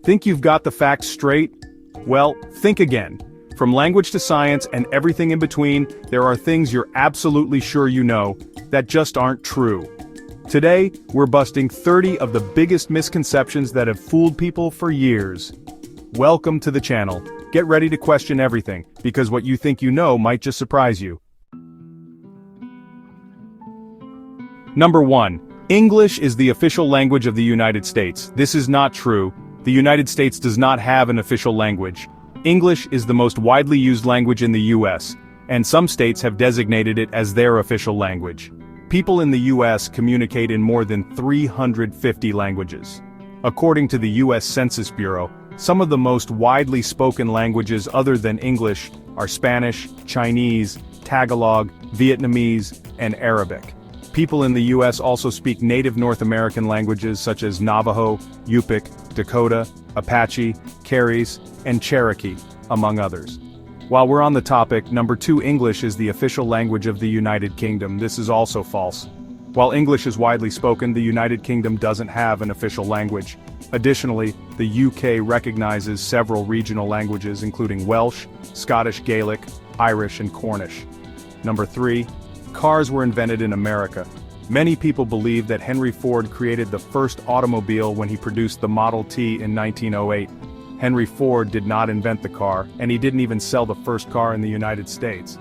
Think you've got the facts straight? Well, think again. From language to science and everything in between, there are things you're absolutely sure you know that just aren't true. Today, we're busting 30 of the biggest misconceptions that have fooled people for years. Welcome to the channel. Get ready to question everything, because what you think you know might just surprise you. Number 1. English is the official language of the United States. This is not true. The United States does not have an official language. English is the most widely used language in the US, and some states have designated it as their official language. People in the US communicate in more than 350 languages. According to the US Census Bureau, some of the most widely spoken languages other than English are Spanish, Chinese, Tagalog, Vietnamese, and Arabic. People in the US also speak native North American languages such as Navajo, Yupik, Dakota, Apache, Carries, and Cherokee, among others. While we're on the topic, number 2, English is the official language of the United Kingdom. This is also false. While English is widely spoken, the United Kingdom doesn't have an official language. Additionally, the UK recognizes several regional languages including Welsh, Scottish Gaelic, Irish, and Cornish. Number 3. Cars were invented in America. Many people believe that Henry Ford created the first automobile when he produced the Model T in 1908. Henry Ford did not invent the car, and he didn't even sell the first car in the United States.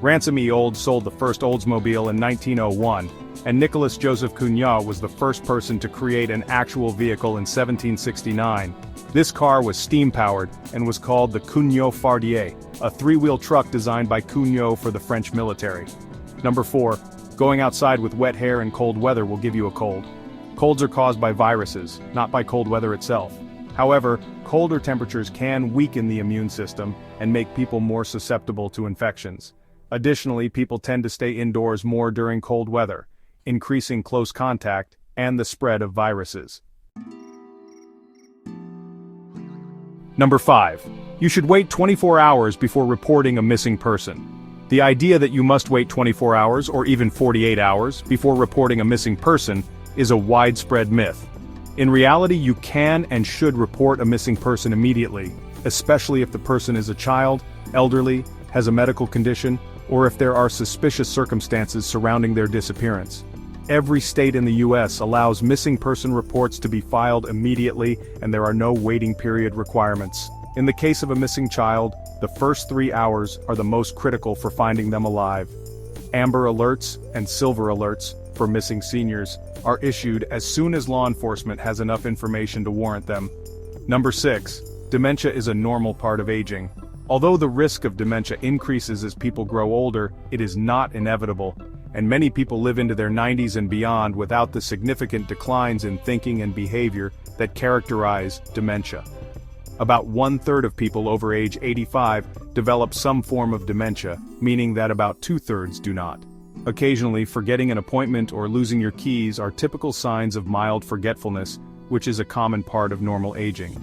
Ransom E. Olds sold the first Oldsmobile in 1901, and Nicholas Joseph Cugnot was the first person to create an actual vehicle in 1769. This car was steam-powered, and was called the Cugnot Fardier, a three-wheel truck designed by Cugnot for the French military. Number 4. Going outside with wet hair and cold weather will give you a cold. Colds are caused by viruses, not by cold weather itself. However, colder temperatures can weaken the immune system and make people more susceptible to infections. Additionally, people tend to stay indoors more during cold weather, increasing close contact and the spread of viruses. Number 5. You should wait 24 hours before reporting a missing person. The idea that you must wait 24 hours or even 48 hours before reporting a missing person is a widespread myth. In reality, you can and should report a missing person immediately, especially if the person is a child, elderly, has a medical condition, or if there are suspicious circumstances surrounding their disappearance. Every state in the US allows missing person reports to be filed immediately, and there are no waiting period requirements. In the case of a missing child, the first 3 hours are the most critical for finding them alive. Amber Alerts and Silver Alerts, for missing seniors, are issued as soon as law enforcement has enough information to warrant them. Number 6. Dementia is a normal part of aging. Although the risk of dementia increases as people grow older, it is not inevitable, and many people live into their 90s and beyond without the significant declines in thinking and behavior that characterize dementia. About 1/3 of people over age 85 develop some form of dementia, meaning that about 2/3 do not. Occasionally, forgetting an appointment or losing your keys are typical signs of mild forgetfulness, which is a common part of normal aging.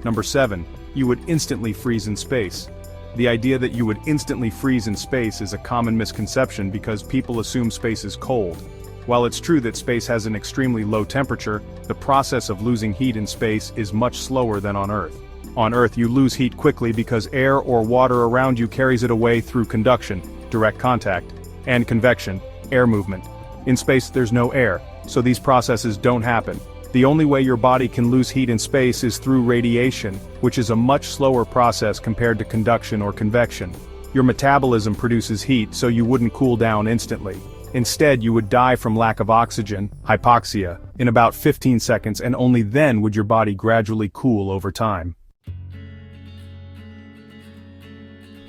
Number 7. You would instantly freeze in space. The idea that you would instantly freeze in space is a common misconception because people assume space is cold. While it's true that space has an extremely low temperature, the process of losing heat in space is much slower than on Earth. On Earth, you lose heat quickly because air or water around you carries it away through conduction, direct contact, and convection, air movement. In space, there's no air, so these processes don't happen. The only way your body can lose heat in space is through radiation, which is a much slower process compared to conduction or convection. Your metabolism produces heat, so you wouldn't cool down instantly. Instead, you would die from lack of oxygen, hypoxia, in about 15 seconds, and only then would your body gradually cool over time.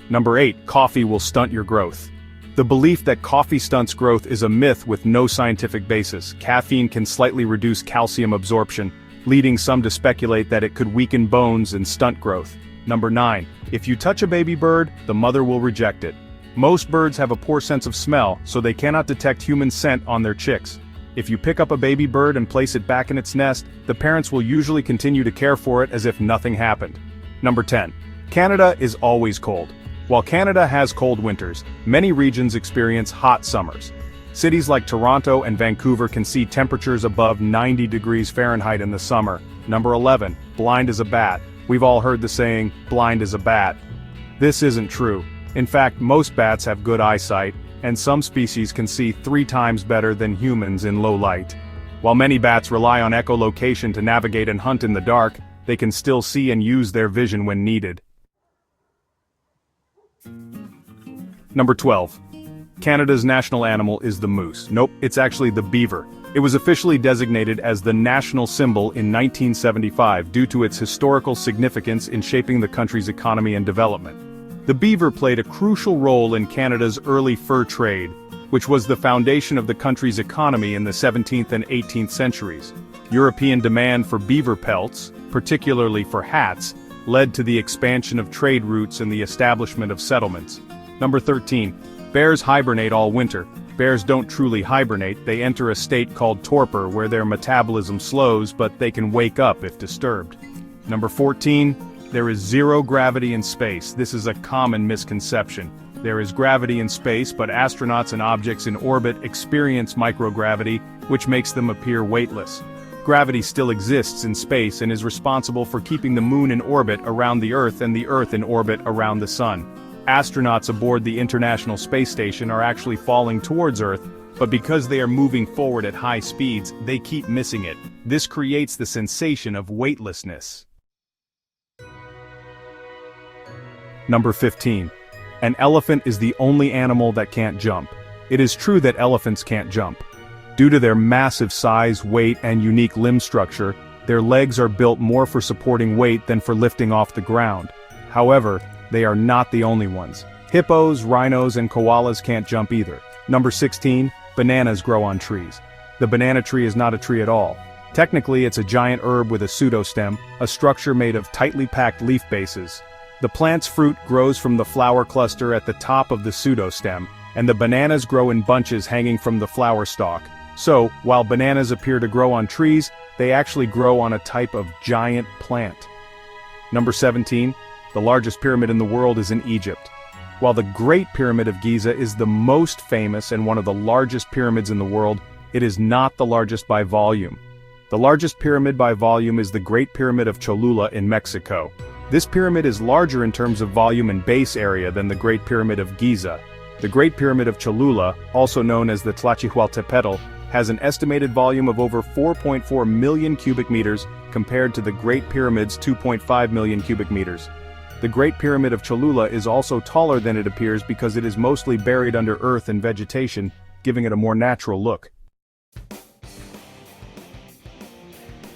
Number 8. Coffee will stunt your growth. The belief that coffee stunts growth is a myth with no scientific basis. Caffeine can slightly reduce calcium absorption, leading some to speculate that it could weaken bones and stunt growth. Number 9. If you touch a baby bird, the mother will reject it. Most birds have a poor sense of smell, so they cannot detect human scent on their chicks. If you pick up a baby bird and place it back in its nest, the parents will usually continue to care for it as if nothing happened. Number 10. Canada is always cold. While Canada has cold winters, many regions experience hot summers. Cities like Toronto and Vancouver can see temperatures above 90 degrees Fahrenheit in the summer. Number 11, blind as a bat. We've all heard the saying, blind as a bat. This isn't true. In fact, most bats have good eyesight, and some species can see 3 times better than humans in low light. While many bats rely on echolocation to navigate and hunt in the dark, they can still see and use their vision when needed. Number 12. Canada's national animal is the moose. Nope, it's actually the beaver. It was officially designated as the national symbol in 1975 due to its historical significance in shaping the country's economy and development. The beaver played a crucial role in Canada's early fur trade, which was the foundation of the country's economy in the 17th and 18th centuries. European demand for beaver pelts, particularly for hats, led to the expansion of trade routes and the establishment of settlements. Number 13. Bears hibernate all winter. Bears don't truly hibernate, they enter a state called torpor where their metabolism slows but they can wake up if disturbed. Number 14. There is zero gravity in space. This is a common misconception. There is gravity in space, but astronauts and objects in orbit experience microgravity, which makes them appear weightless. Gravity still exists in space and is responsible for keeping the moon in orbit around the Earth and the Earth in orbit around the sun. Astronauts aboard the International Space Station are actually falling towards Earth, but because they are moving forward at high speeds, they keep missing it. This creates the sensation of weightlessness. Number 15. An elephant is the only animal that can't jump. It is true that elephants can't jump. Due to their massive size, weight, and unique limb structure, their legs are built more for supporting weight than for lifting off the ground. However, they are not the only ones. Hippos, rhinos, and koalas can't jump either. Number 16, bananas grow on trees. The banana tree is not a tree at all. Technically, it's a giant herb with a pseudostem, a structure made of tightly packed leaf bases. The plant's fruit grows from the flower cluster at the top of the pseudostem, and the bananas grow in bunches hanging from the flower stalk. So, while bananas appear to grow on trees, they actually grow on a type of giant plant. Number 17. The largest pyramid in the world is in Egypt. While the Great Pyramid of Giza is the most famous and one of the largest pyramids in the world, it is not the largest by volume. The largest pyramid by volume is the Great Pyramid of Cholula in Mexico. This pyramid is larger in terms of volume and base area than the Great Pyramid of Giza. The Great Pyramid of Cholula, also known as the Tlachihualtepetl, has an estimated volume of over 4.4 million cubic meters compared to the Great Pyramid's 2.5 million cubic meters. The Great Pyramid of Cholula is also taller than it appears because it is mostly buried under earth and vegetation, giving it a more natural look.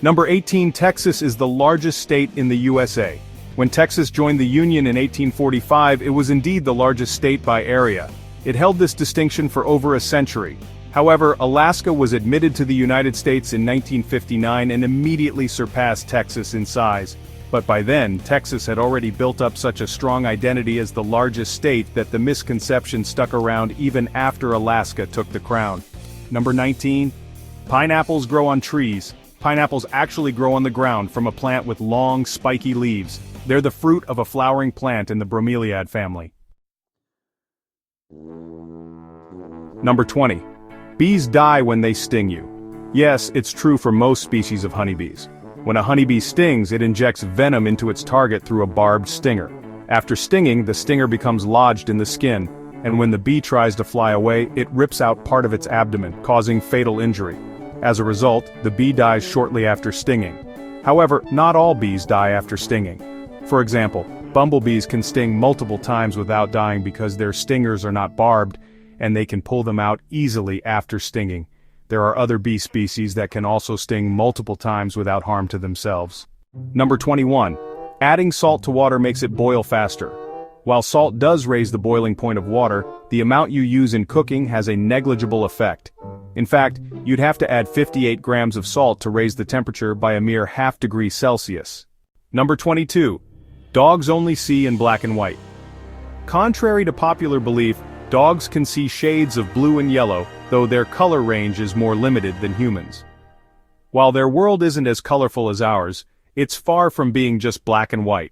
Number 18. Texas is the largest state in the USA. When Texas joined the Union in 1845, it was indeed the largest state by area. It held this distinction for over a century. However, Alaska was admitted to the United States in 1959 and immediately surpassed Texas in size. But by then, Texas had already built up such a strong identity as the largest state that the misconception stuck around even after Alaska took the crown. Number 19. Pineapples grow on trees. Pineapples actually grow on the ground from a plant with long, spiky leaves. They're the fruit of a flowering plant in the bromeliad family. Number 20. Bees die when they sting you. Yes, it's true for most species of honeybees. When a honeybee stings, it injects venom into its target through a barbed stinger. After stinging, the stinger becomes lodged in the skin, and when the bee tries to fly away, it rips out part of its abdomen, causing fatal injury. As a result, the bee dies shortly after stinging. However, not all bees die after stinging. For example, bumblebees can sting multiple times without dying because their stingers are not barbed, and they can pull them out easily after stinging. There are other bee species that can also sting multiple times without harm to themselves. Number 21. Adding salt to water makes it boil faster. While salt does raise the boiling point of water, the amount you use in cooking has a negligible effect. In fact, you'd have to add 58 grams of salt to raise the temperature by a mere ½ degree Celsius. Number 22. Dogs only see in black and white. Contrary to popular belief, dogs can see shades of blue and yellow, though their color range is more limited than humans. While their world isn't as colorful as ours, it's far from being just black and white.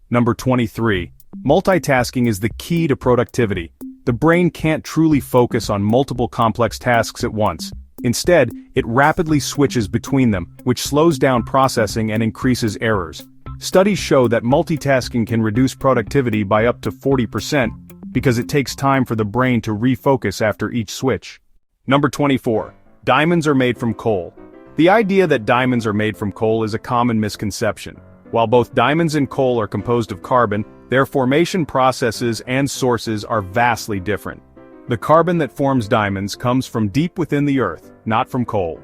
Number 23. Multitasking is the key to productivity. The brain can't truly focus on multiple complex tasks at once. Instead, it rapidly switches between them, which slows down processing and increases errors. Studies show that multitasking can reduce productivity by up to 40% because it takes time for the brain to refocus after each switch. Number 24. Diamonds are made from coal. The idea that diamonds are made from coal is a common misconception. While both diamonds and coal are composed of carbon, their formation processes and sources are vastly different. The carbon that forms diamonds comes from deep within the earth, not from coal.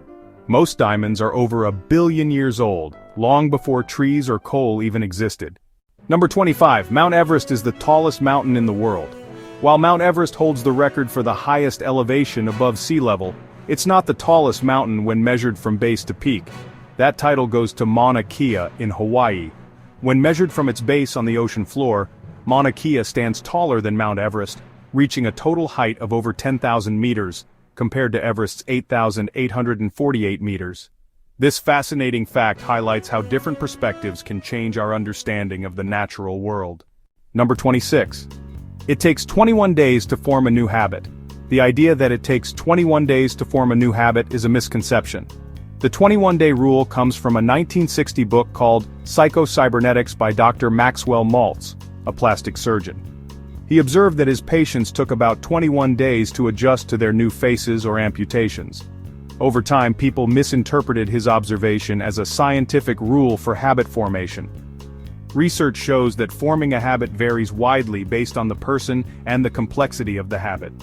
Most diamonds are over 1 billion years old, long before trees or coal even existed. Number 25. Mount Everest is the tallest mountain in the world. While Mount Everest holds the record for the highest elevation above sea level, it's not the tallest mountain when measured from base to peak. That title goes to Mauna Kea in Hawaii. When measured from its base on the ocean floor, Mauna Kea stands taller than Mount Everest, reaching a total height of over 10,000 meters, compared to Everest's 8,848 meters. This fascinating fact highlights how different perspectives can change our understanding of the natural world. Number 26. It takes 21 days to form a new habit. The idea that it takes 21 days to form a new habit is a misconception. The 21-day rule comes from a 1960 book called Psycho-Cybernetics by Dr. Maxwell Maltz, a plastic surgeon. He observed that his patients took about 21 days to adjust to their new faces or amputations. Over time, people misinterpreted his observation as a scientific rule for habit formation. Research shows that forming a habit varies widely based on the person and the complexity of the habit.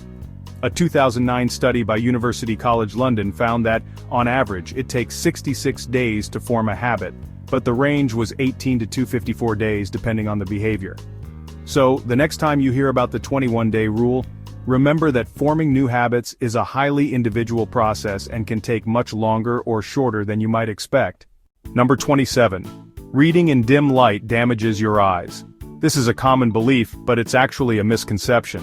A 2009 study by University College London found that, on average, it takes 66 days to form a habit, but the range was 18 to 254 days depending on the behavior. So, the next time you hear about the 21-day rule, remember that forming new habits is a highly individual process and can take much longer or shorter than you might expect. Number 27. Reading in dim light damages your eyes. This is a common belief, but it's actually a misconception.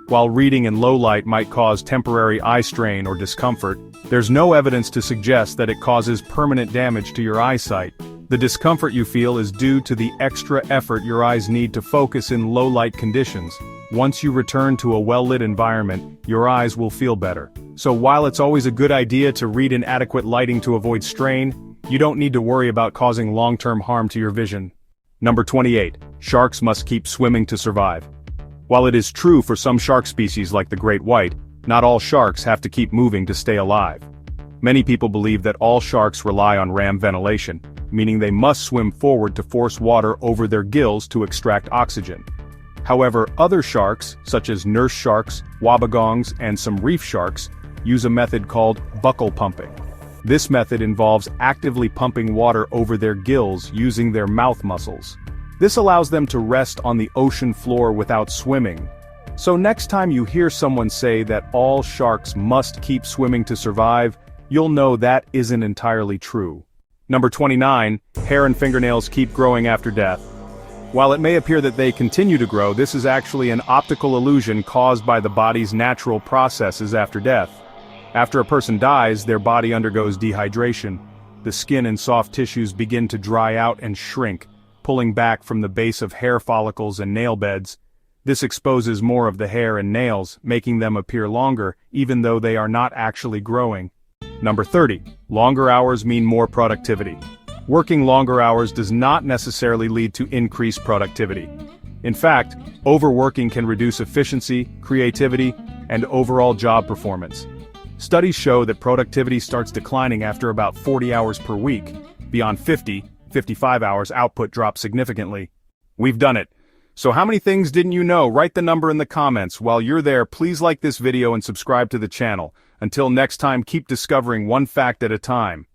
While reading in low light might cause temporary eye strain or discomfort, there's no evidence to suggest that it causes permanent damage to your eyesight. The discomfort you feel is due to the extra effort your eyes need to focus in low light conditions. Once you return to a well-lit environment, your eyes will feel better. So while it's always a good idea to read in adequate lighting to avoid strain, you don't need to worry about causing long-term harm to your vision. Number 28. Sharks must keep swimming to survive. While it is true for some shark species like the great white, not all sharks have to keep moving to stay alive. Many people believe that all sharks rely on ram ventilation, meaning they must swim forward to force water over their gills to extract oxygen. However, other sharks, such as nurse sharks, wobbegongs, and some reef sharks, use a method called buccal pumping. This method involves actively pumping water over their gills using their mouth muscles. This allows them to rest on the ocean floor without swimming. So next time you hear someone say that all sharks must keep swimming to survive, you'll know that isn't entirely true. Number 29. Hair and fingernails keep growing after death. While it may appear that they continue to grow, this is actually an optical illusion caused by the body's natural processes after death. After a person dies, their body undergoes dehydration. The skin and soft tissues begin to dry out and shrink, pulling back from the base of hair follicles and nail beds. This exposes more of the hair and nails, making them appear longer, even though they are not actually growing. Number 30. Longer hours mean more productivity. Working longer hours does not necessarily lead to increased productivity. In fact, overworking can reduce efficiency, creativity, and overall job performance. Studies show that productivity starts declining after about 40 hours per week. Beyond 55 hours, output drops significantly. We've done it. So how many things didn't you know? Write the number in the comments. While you're there, please like this video and subscribe to the channel. Until next time, keep discovering one fact at a time.